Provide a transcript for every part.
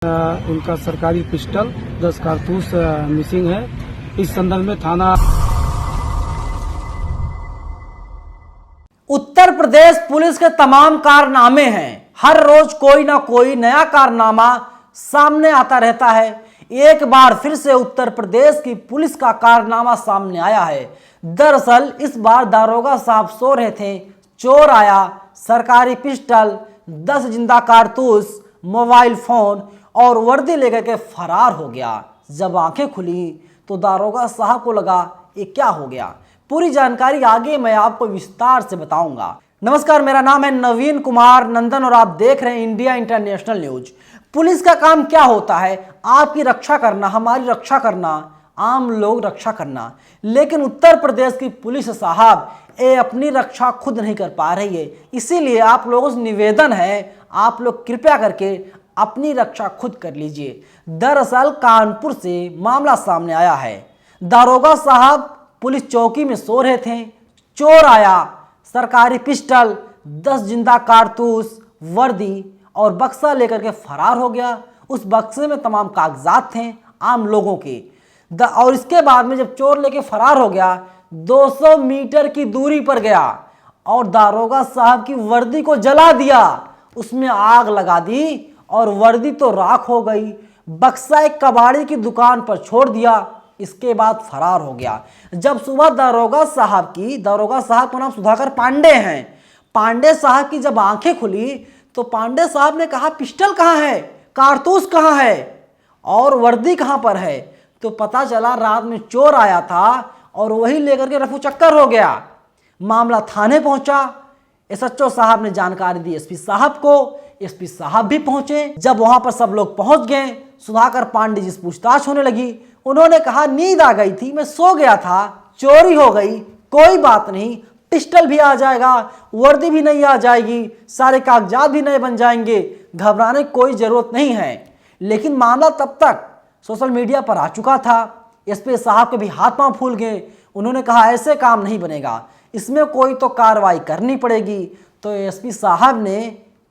उनका सरकारी पिस्टल 10 कारतूस मिसिंग है। इस संदर्भ में थाना उत्तर प्रदेश पुलिस के तमाम कारनामे हैं। हर रोज कोई ना कोई नया कारनामा सामने आता रहता है। एक बार फिर से उत्तर प्रदेश की पुलिस का कारनामा सामने आया है। दरअसल इस बार दारोगा साहब सो रहे थे, चोर आया, सरकारी पिस्टल, 10 जिंदा कारतूस, मोबाइल फोन और वर्दी लेकर के फरार हो गया। जब आंखें खुली तो दारोगा साहब को लगा ये क्या हो गया। पूरी जानकारी आगे मैं आपको विस्तार से बताऊंगा। नमस्कार, मेरा नाम है नवीन कुमार नंदन और आप देख रहे हैं इंडिया इंटरनेशनल न्यूज। पुलिस का काम क्या होता है? आपकी रक्षा करना, हमारी रक्षा करना, आम लोग रक्षा करना। लेकिन उत्तर प्रदेश की पुलिस साहब ये अपनी रक्षा खुद नहीं कर पा रही है। इसीलिए आप लोगों से निवेदन है, आप लोग कृपया करके अपनी रक्षा खुद कर लीजिए। दरअसल कानपुर से मामला सामने आया है। दारोगा साहब पुलिस चौकी में सो रहे थे, चोर आया, सरकारी पिस्टल, 10 जिंदा कारतूस, वर्दी और बक्सा लेकर के फरार हो गया। उस बक्से में तमाम कागजात थे आम लोगों के। और इसके बाद में जब चोर लेके फरार हो गया, 200 मीटर की दूरी पर गया और दारोगा साहब की वर्दी को जला दिया, उसमें आग लगा दी और वर्दी तो राख हो गई। बक्सा एक कबाड़ी की दुकान पर छोड़ दिया। इसके बाद फरार हो गया। जब सुबह दारोगा साहब का नाम सुधाकर पांडे हैं, पांडे साहब की जब आंखें खुली तो पांडे साहब ने कहा पिस्टल कहाँ है, कारतूस कहाँ है और वर्दी कहाँ पर है। तो पता चला रात में चोर आया था और वही लेकर के रफू चक्कर हो गया। मामला थाने पहुंचा। एसएचओ साहब ने जानकारी दी एसपी साहब को, एसपी साहब भी पहुंचे। जब वहां पर सब लोग पहुंच गए, सुधाकर पांडे जी से पूछताछ होने लगी। उन्होंने कहा नींद आ गई थी, मैं सो गया था, चोरी हो गई, कोई बात नहीं, पिस्टल भी आ जाएगा, वर्दी भी नहीं आ जाएगी, सारे कागजात भी नए बन जाएंगे, घबराने की कोई जरूरत नहीं है। लेकिन मामला तब तक सोशल मीडिया पर आ चुका था। एसपी साहब के भी हाथ पांव फूल गए। उन्होंने कहा ऐसे काम नहीं बनेगा, इसमें कोई तो कार्रवाई करनी पड़ेगी। तो एसपी साहब ने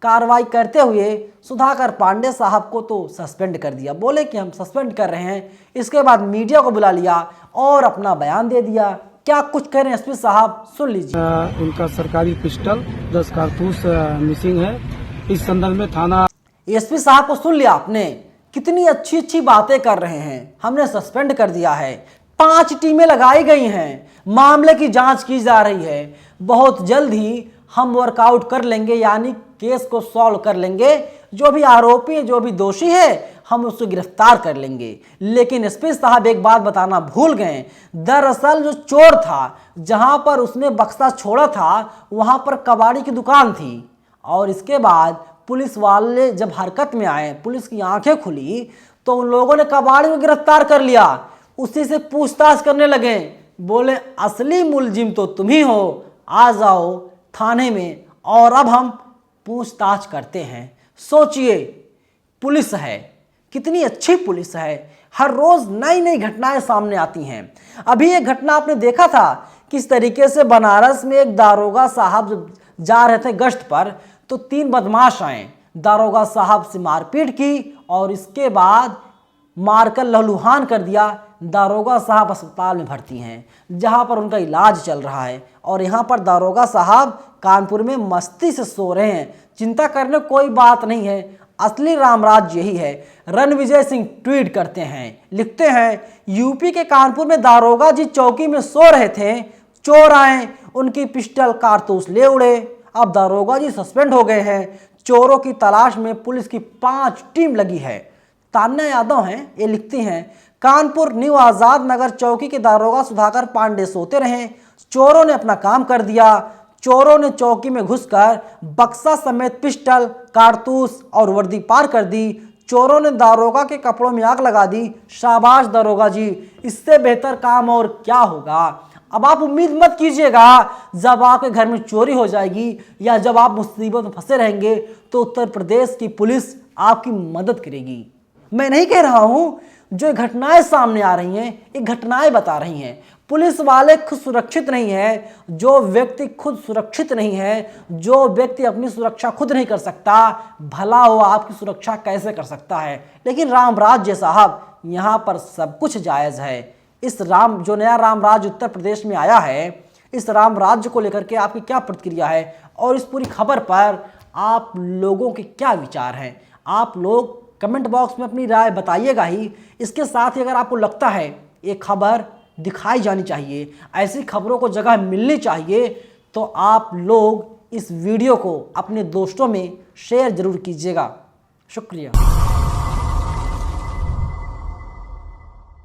कार्रवाई करते हुए सुधाकर पांडे साहब को तो सस्पेंड कर दिया। बोले कि हम सस्पेंड कर रहे हैं। इसके बाद मीडिया को बुला लिया और अपना बयान दे दिया। क्या कुछ कह रहे हैं एसपी साहब, सुन लीजिए। उनका सरकारी पिस्टल 10 कारतूस मिसिंग है। इस संदर्भ में थाना एसपी साहब को सुन लिया आपने, कितनी अच्छी अच्छी बातें कर रहे हैं। हमने सस्पेंड कर दिया है, 5 टीमें लगाई गई हैं, मामले की जांच की जा रही है, बहुत जल्द ही हम वर्कआउट कर लेंगे, यानी केस को सॉल्व कर लेंगे। जो भी आरोपी है, जो भी दोषी है, हम उसको गिरफ्तार कर लेंगे। लेकिन एसपी साहब एक बात बताना भूल गए। दरअसल जो चोर था, जहां पर उसने बक्सा छोड़ा था, वहां पर कबाड़ी की दुकान थी। और इसके बाद पुलिस वाले जब हरकत में आए, पुलिस की आंखें खुली तो उन लोगों ने कबाड़ी को गिरफ्तार कर लिया। उसी से पूछताछ करने लगे। बोले असली मुलजिम तो तुम ही हो, आ जाओ थाने में और अब हम पूछताछ करते हैं। सोचिए, पुलिस है, कितनी अच्छी पुलिस है। हर रोज नई नई घटनाएं सामने आती हैं। अभी एक घटना आपने देखा था किस तरीके से बनारस में एक दारोगा साहब जब जा रहे थे गश्त पर तो 3 बदमाश आए, दारोगा साहब से मारपीट की और इसके बाद मारकर लहूलुहान कर दिया। दारोगा साहब अस्पताल में भर्ती हैं, जहां पर उनका इलाज चल रहा है। और यहां पर दारोगा साहब कानपुर में मस्ती से सो रहे हैं। चिंता करने कोई बात नहीं है, असली रामराज यही है। रणविजय सिंह ट्वीट करते हैं, लिखते हैं यूपी के कानपुर में दारोगा जी चौकी में सो रहे थे, चोर आए, उनकी पिस्टल कारतूस ले उड़े। अब दारोगा जी सस्पेंड हो गए हैं। चोरों की तलाश में पुलिस की 5 टीम लगी है। तान्या यादव हैं, ये लिखती हैं कानपुर न्यू आजाद नगर चौकी के दारोगा सुधाकर पांडे सोते रहे, चोरों ने अपना काम कर दिया। चोरों ने चौकी में घुसकर बक्सा समेत पिस्टल, कारतूस और वर्दी पार कर दी। चोरों ने दारोगा के कपड़ों में आग लगा दी। शाबाश दारोगा जी, इससे बेहतर काम और क्या होगा। अब आप उम्मीद मत कीजिएगा जब आपके घर में चोरी हो जाएगी या जब आप मुसीबत में फंसे रहेंगे तो उत्तर प्रदेश की पुलिस आपकी मदद करेगी। मैं नहीं कह रहा हूं, जो घटनाएं सामने आ रही हैं ये घटनाएं बता रही हैं। पुलिस वाले खुद सुरक्षित नहीं है, जो व्यक्ति खुद सुरक्षित नहीं है, जो व्यक्ति अपनी सुरक्षा खुद नहीं कर सकता, भला वो आपकी सुरक्षा कैसे कर सकता है। लेकिन राम राज्य साहब, यहाँ पर सब कुछ जायज़ है। इस जो नया राम राज्य उत्तर प्रदेश में आया है, इस राम राज्य को लेकर के आपकी क्या प्रतिक्रिया है और इस पूरी खबर पर आप लोगों के क्या विचार हैं? आप लोग कमेंट बॉक्स में अपनी राय बताइएगा ही। इसके साथ ही अगर आपको लगता है ये खबर दिखाई जानी चाहिए, ऐसी खबरों को जगह मिलनी चाहिए, तो आप लोग इस वीडियो को अपने दोस्तों में शेयर जरूर कीजिएगा। शुक्रिया।